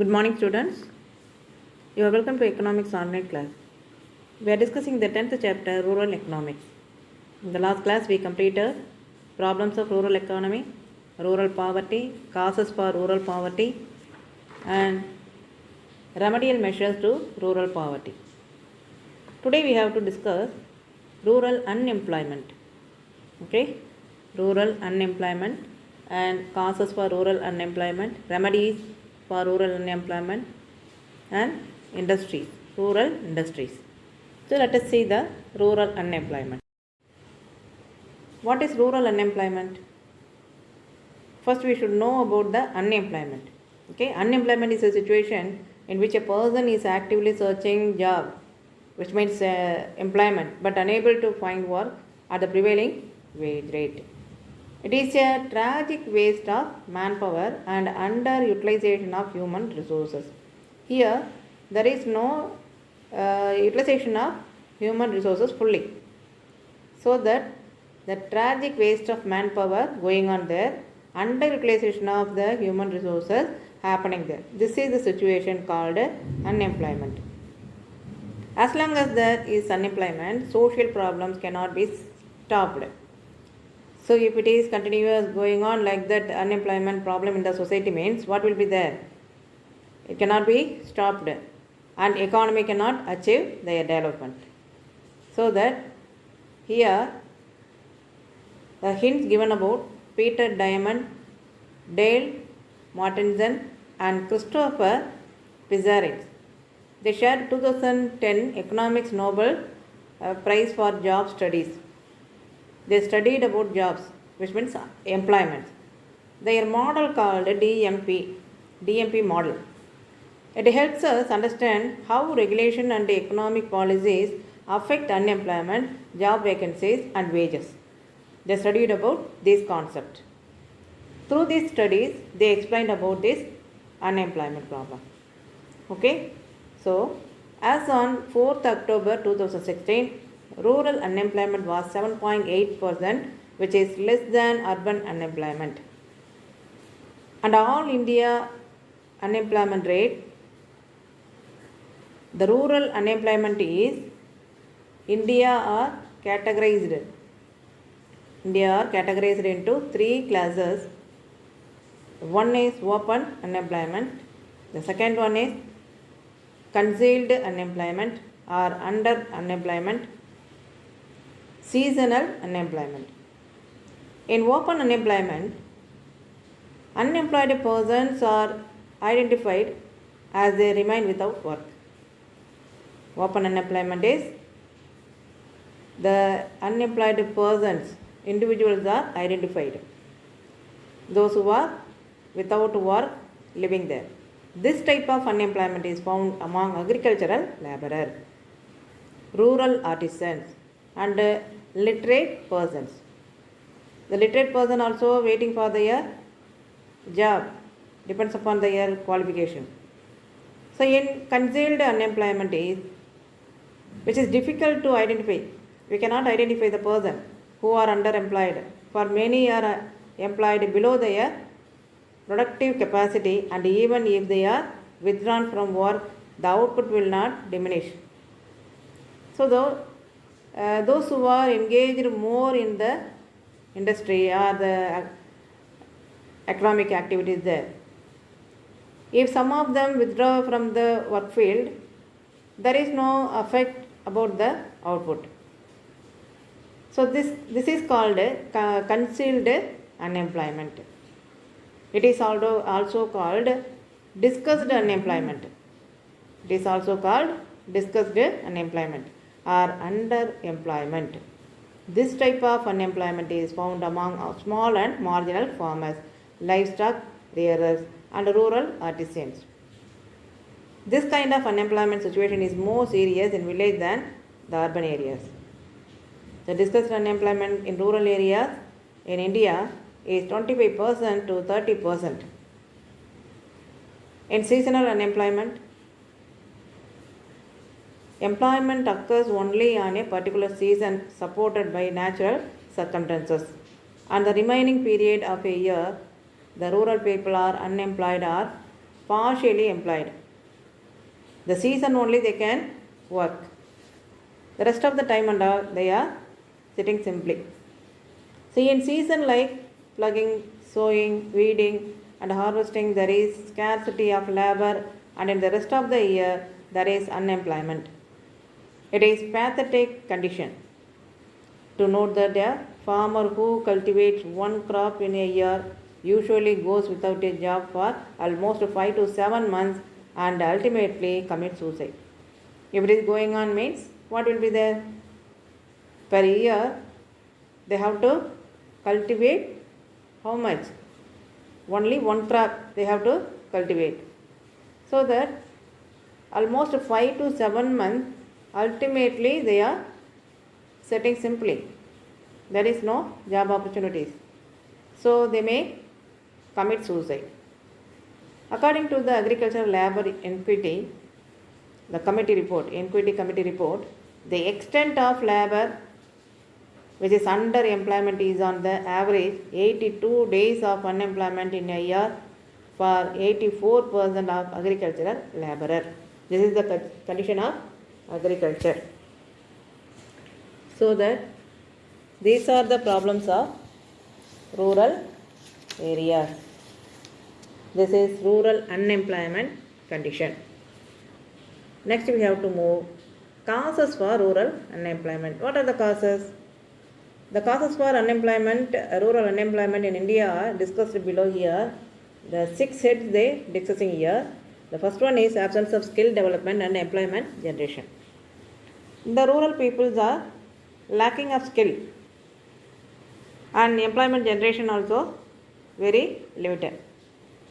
Good morning, students. You are welcome to Economics online class. We are discussing the 10th chapter, Rural Economics. In the last class, we completed problems of rural economy, rural poverty, causes for rural poverty, and remedial measures to rural poverty. Today, we have to discuss rural unemployment. Okay, rural unemployment and causes for rural unemployment, remedies for rural unemployment, and industries, rural industries. So let us see the rural unemployment. What is rural unemployment? First we should know about the unemployment. Okay, unemployment is a situation in which a person is actively searching job, which means employment, but unable to find work at the prevailing wage rate. It is a tragic waste of manpower and underutilization of human resources. Here, there is no utilization of human resources fully. So that the tragic waste of manpower going on there, underutilization of the human resources happening there. This is the situation called unemployment. As long as there is unemployment, social problems cannot be stopped. So if it is continuous going on like that, unemployment problem in the society means what will be there? It cannot be stopped and economy cannot achieve their development. So that here the hints given about Peter Diamond, Dale Martinson and Christopher Pizarnik. They shared 2010 Economics Nobel Prize for Job Studies. They studied about jobs, which means employment. Their model called DMP model. It helps us understand how regulation and economic policies affect unemployment, job vacancies and wages. They studied about this concept. Through these studies, they explained about this unemployment problem. Okay, so as on 4th October 2016, rural unemployment was 7.8%, which is less than urban unemployment. And all India unemployment rate, the rural unemployment is India are categorized into three classes. One is open unemployment, the second one is concealed unemployment or under unemployment, seasonal unemployment. In open unemployment, unemployed persons are identified as they remain without work. Open unemployment is the unemployed persons, individuals are identified. Those who are without work living there. This type of unemployment is found among agricultural laborers, rural artisans and literate persons. The literate person also waiting for their job, depends upon their qualification. So in concealed unemployment is, which is difficult to identify. We cannot identify the person who are underemployed. For many are employed below their productive capacity, and even if they are withdrawn from work, the output will not diminish. So those who are engaged more in the industry or the economic activities there, if some of them withdraw from the work field, there is no effect about the output. So this is called concealed unemployment. It is also called discussed unemployment. It is also called discussed unemployment or underemployment. This type of unemployment is found among small and marginal farmers, livestock rearers and rural artisans. This kind of unemployment situation is more serious in village than the urban areas. The discussed unemployment in rural areas in India is 25% to 30%. In seasonal unemployment, employment occurs only on a particular season supported by natural circumstances, and the remaining period of a year, the rural people are unemployed or partially employed. The season only they can work. The rest of the time and all they are sitting simply. See, in season like plugging, sowing, weeding and harvesting there is scarcity of labor, and in the rest of the year there is unemployment. It is pathetic condition to note that a farmer who cultivates one crop in a year usually goes without a job for almost 5 to 7 months and ultimately commits suicide. If it is going on means what will be there? Per year they have to cultivate how much? Only one crop they have to cultivate. So that almost 5 to 7 months ultimately they are sitting simply. There is no job opportunities. So they may commit suicide. According to the Agricultural Labor Equity, the Equity Committee report, the extent of labor which is underemployment is on the average 82 days of unemployment in a year for 84% of agricultural laborer. This is the condition of agriculture. So that these are the problems of rural areas. This is rural unemployment condition. Next we have to move causes for rural unemployment. What are the causes? The causes for unemployment, rural unemployment in India are discussed below here. The 6 heads they discussing here. The first one is absence of skill development and employment generation. The rural peoples are lacking of skill and employment generation also very limited.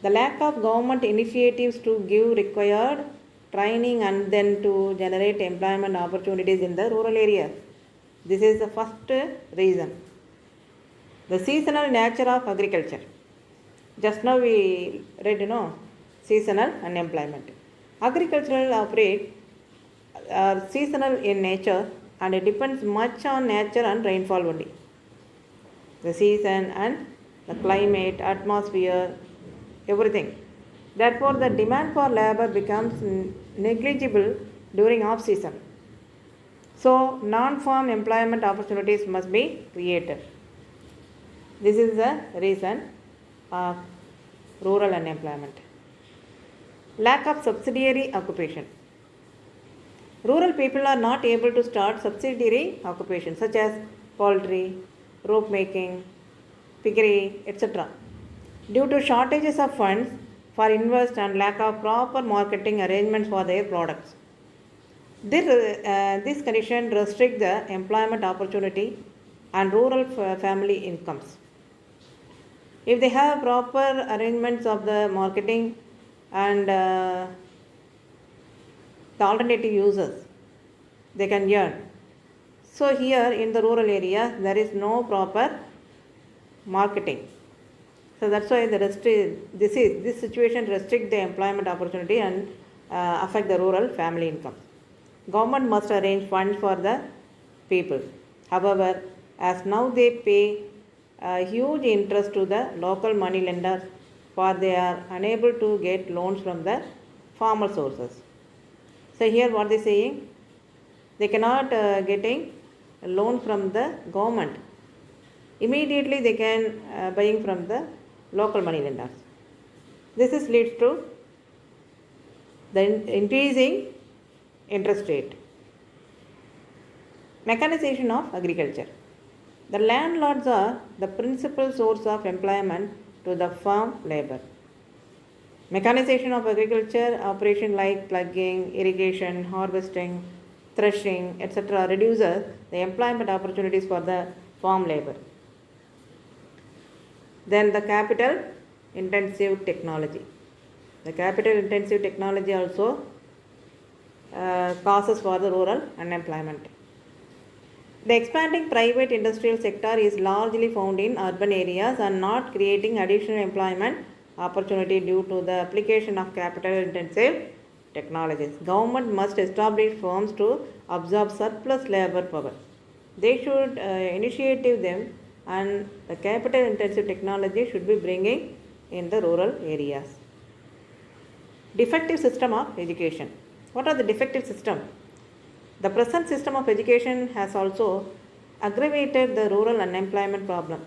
The lack of government initiatives to give required training and then to generate employment opportunities in the rural areas. This is the first reason. The seasonal nature of agriculture. Just now we read, seasonal unemployment. Agricultural operate are seasonal in nature and it depends much on nature and rainfall only. The season and the climate, atmosphere, everything. Therefore, the demand for labor becomes negligible during off season. So, non-farm employment opportunities must be created. This is the reason of rural unemployment. Lack of subsidiary occupation. Rural people are not able to start subsidiary occupations such as poultry, rope making, piggery, etc. due to shortages of funds for invest and lack of proper marketing arrangements for their products. This condition restricts the employment opportunity and rural family incomes. If they have proper arrangements of the marketing and the alternative uses, they can earn. So here in the rural area, there is no proper marketing. So that's why this situation restricts the employment opportunity and affect the rural family income. Government must arrange funds for the people. However, as now they pay a huge interest to the local money lenders, for they are unable to get loans from the formal sources. So here what they are saying, they cannot getting a loan from the government. Immediately they can buying from the local money lenders. This leads to the increasing interest rate. Mechanization of agriculture. The landlords are the principal source of employment to the farm labor. Mechanization of agriculture operation like plugging, irrigation, harvesting, threshing, etc. reduces the employment opportunities for the farm labor. Then the capital intensive technology. The capital intensive technology also causes for the rural unemployment. The expanding private industrial sector is largely found in urban areas and not creating additional employment opportunity due to the application of capital intensive technologies. Government must establish firms to absorb surplus labor power. They should initiate them, and the capital intensive technology should be bringing in the rural areas. Defective system of education. What are the defective system? The present system of education has also aggravated the rural unemployment problem.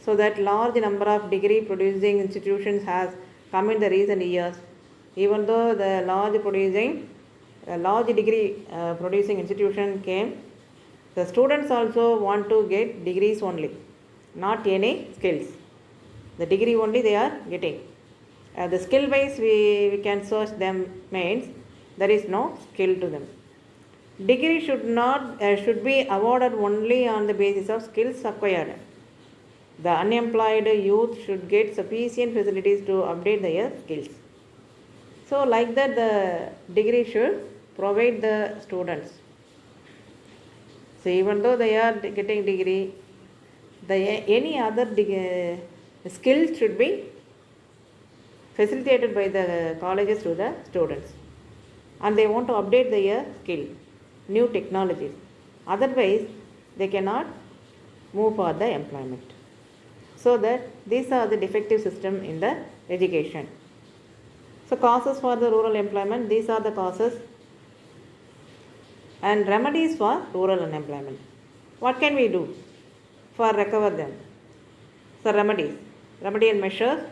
So that large number of degree producing institutions has come in the recent years. Even though the large degree producing institution came, the students also want to get degrees only, not any skills. The degree only they are getting. The skill wise we can search them means there is no skill to them. Degree should be awarded only on the basis of skills acquired. The unemployed youth should get sufficient facilities to update their skills. So like that the degree should provide the students. So even though they are getting degree, any other skills should be facilitated by the colleges to the students. And they want to update their skill, new technologies. Otherwise, they cannot move for the employment. So that these are the defective system in the education. So causes for the rural employment, these are the causes. And remedies for rural unemployment. What can we do for recover them? So remedial measures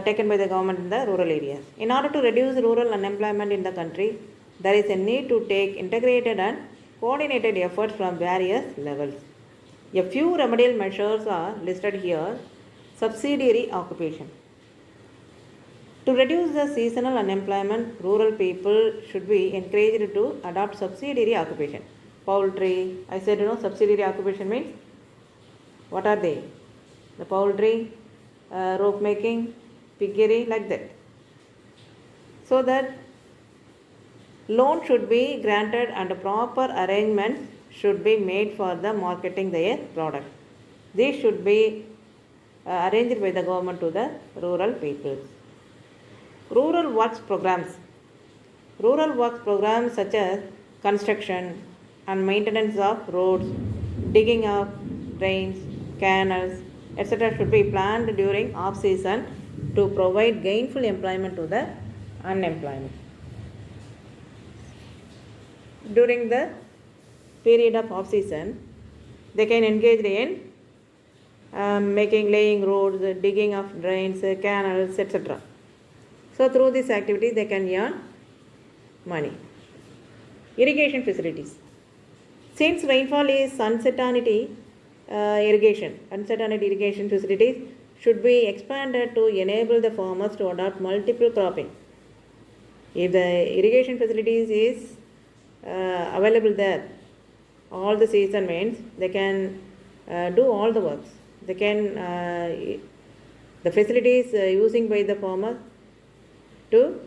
taken by the government in the rural areas. In order to reduce rural unemployment in the country, there is a need to take integrated and coordinated efforts from various levels. A few remedial measures are listed here. Subsidiary occupation. To reduce the seasonal unemployment, rural people should be encouraged to adopt subsidiary occupation. Poultry, I said subsidiary occupation means what are they? The poultry, rope making, piggery, like that. So that loan should be granted and proper arrangements should be made for the marketing their product. These should be arranged by the government to the rural people. Rural works programs. Rural works programs such as construction and maintenance of roads, digging of drains, canals, etc. should be planned during off-season to provide gainful employment to the unemployment. During the period of off-season, they can engage in laying roads, digging of drains, canals, etc. So through these activities, they can earn money. Irrigation facilities. Since rainfall is uncertainty, irrigation facilities should be expanded to enable the farmers to adopt multiple cropping. If the irrigation facilities is available there, all the season means they can do all the works. They can the facilities using by the farmer to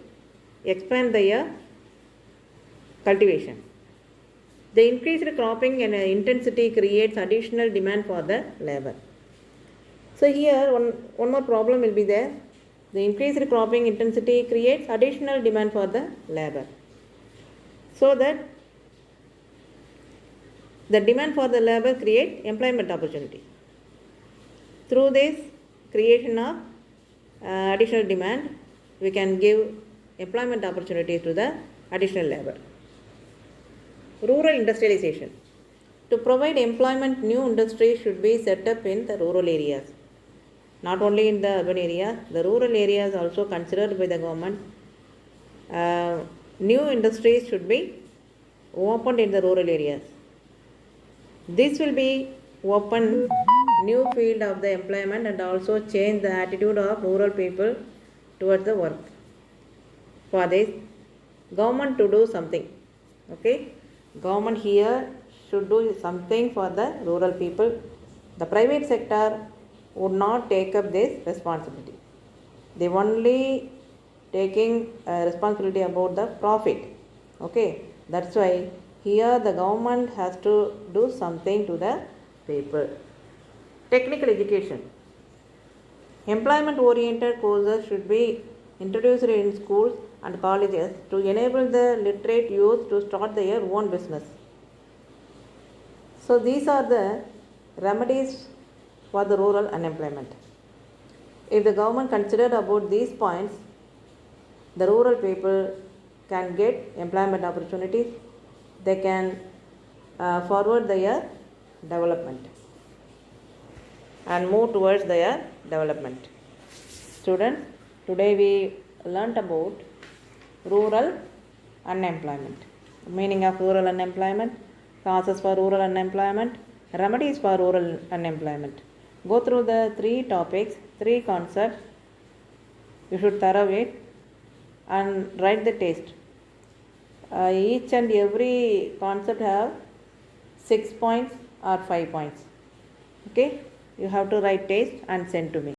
expand their cultivation. The increased cropping and intensity creates additional demand for the labor. So here one more problem will be there. The increased cropping intensity creates additional demand for the labor. So that the demand for the labor creates employment opportunity. Through this creation of additional demand, we can give employment opportunities to the additional labor. Rural industrialization. To provide employment, new industries should be set up in the rural areas. Not only in the urban areas, the rural areas also considered by the government. New industries should be opened in the rural areas. This will be open new field of the employment and also change the attitude of rural people towards the work. For this, government to do something. Okay, government here should do something for the rural people. The private sector would not take up this responsibility. They only taking responsibility about the profit. Okay, that's why here the government has to do something to the people. Technical education. Employment oriented courses should be introduced in schools and colleges to enable the literate youth to start their own business. So these are the remedies for the rural unemployment. If the government considered about these points, the rural people can get employment opportunities. They can forward their development and move towards their development. Students, today we learnt about rural unemployment, meaning of rural unemployment, causes for rural unemployment, remedies for rural unemployment. Go through the 3 topics, 3 concepts. You should thorough it and write the test. Each and every concept have 6 points or 5 points. Okay, you have to write test and send to me.